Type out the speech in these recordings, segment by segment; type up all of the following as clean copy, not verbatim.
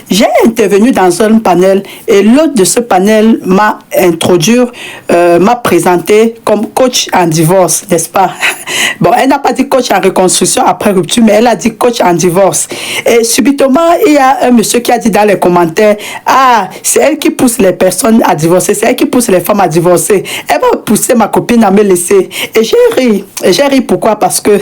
J'ai intervenu dans un panel et l'autre de ce panel m'a introduit, m'a présenté comme coach en divorce, n'est-ce pas? Bon, elle n'a pas dit coach en reconstruction après rupture, mais elle a dit coach en divorce. Et subitement, il y a un monsieur qui a dit dans les commentaires, ah, c'est elle qui pousse les personnes à divorcer, c'est elle qui pousse les femmes à divorcer. Elle va pousser ma copine à me laisser. Et j'ai ri. Et j'ai ri pourquoi? Parce que,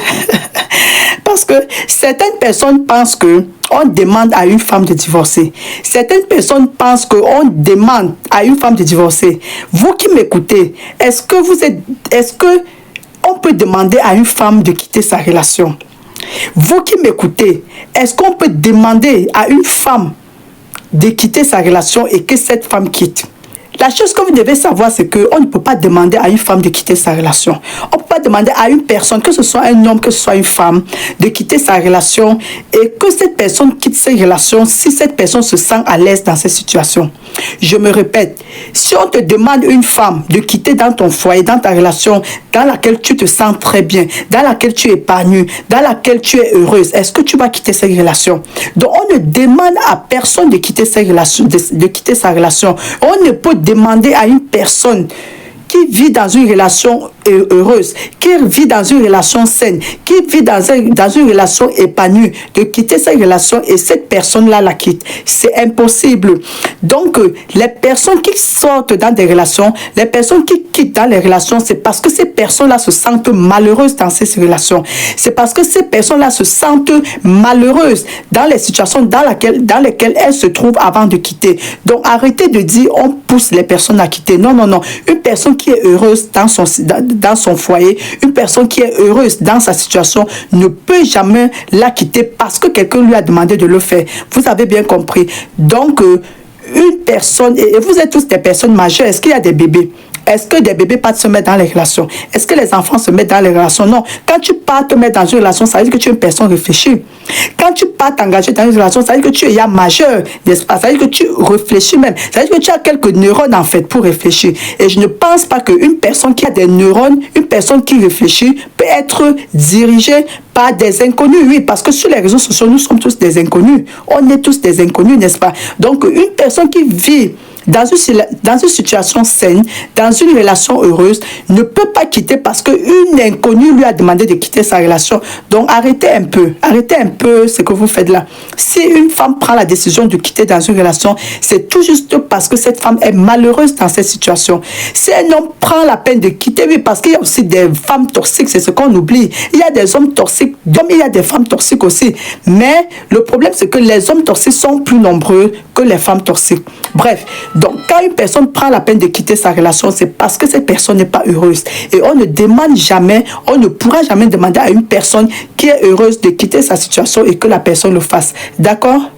parce que certaines personnes pensent que on demande à une femme de divorcer. Certaines personnes pensent qu'on demande à une femme de divorcer. Vous qui m'écoutez, est-ce que on peut demander à une femme de quitter sa relation? Vous qui m'écoutez, est-ce qu'on peut demander à une femme de quitter sa relation et que cette femme quitte? La chose que vous devez savoir, c'est qu'on ne peut pas demander à une femme de quitter sa relation. On ne peut pas demander à une personne, que ce soit un homme, que ce soit une femme, de quitter sa relation et que cette personne quitte sa relation si cette personne se sent à l'aise dans cette situation. Je me répète, si on te demande une femme de quitter dans ton foyer, dans ta relation, dans laquelle tu te sens très bien, dans laquelle tu es épanouie, dans laquelle tu es heureuse, est-ce que tu vas quitter cette relation? Donc on ne demande à personne de quitter sa relation, de quitter sa relation. On ne peut demander à une personne qui vit dans une relation heureuse, qui vit dans une relation saine, qui vit dans une relation épanouie, de quitter cette relation et cette personne-là la quitte. C'est impossible. Donc, les personnes qui sortent dans des relations, les personnes qui quittent dans les relations, c'est parce que ces personnes-là se sentent malheureuses dans ces relations. C'est parce que ces personnes-là se sentent malheureuses dans les situations dans lesquelles elles se trouvent avant de quitter. Donc, arrêtez de dire on pousse les personnes à quitter. Non, non, non. Une personne qui est heureuse dans son foyer, une personne qui est heureuse dans sa situation ne peut jamais la quitter parce que quelqu'un lui a demandé de le faire. Vous avez bien compris. Donc, une personne, et vous êtes tous des personnes majeures, est-ce qu'il y a des bébés? Est-ce que des bébés partent se mettre dans les relations? Est-ce que les enfants se mettent dans les relations? Non. Quand tu pars te mettre dans une relation, ça veut dire que tu es une personne réfléchie. Quand tu pars t'engager dans une relation, ça veut dire que tu es majeur, n'est-ce pas? Ça veut dire que tu réfléchis même. Ça veut dire que tu as quelques neurones en fait pour réfléchir. Et je ne pense pas qu'une personne qui a des neurones, une personne qui réfléchit, peut être dirigée par des inconnus. Oui, parce que sur les réseaux sociaux, nous sommes tous des inconnus. On est tous des inconnus, n'est-ce pas? Donc, une personne qui vit dans une situation saine, dans une relation heureuse, ne peut pas quitter parce qu'une inconnue lui a demandé de quitter sa relation. Donc arrêtez un peu ce que vous faites là. Si une femme prend la décision de quitter dans une relation, c'est tout juste parce que cette femme est malheureuse dans cette situation. Si un homme prend la peine de quitter, oui, parce qu'il y a aussi des femmes toxiques, c'est ce qu'on oublie. Il y a des hommes toxiques, donc il y a des femmes toxiques aussi. Mais le problème, c'est que les hommes toxiques sont plus nombreux que les femmes toxiques. Bref, donc quand une personne prend la peine de quitter sa relation, c'est parce que cette personne n'est pas heureuse. Et on ne demande jamais, on ne pourra jamais demander à une personne qui est heureuse de quitter sa situation et que la personne le fasse. D'accord?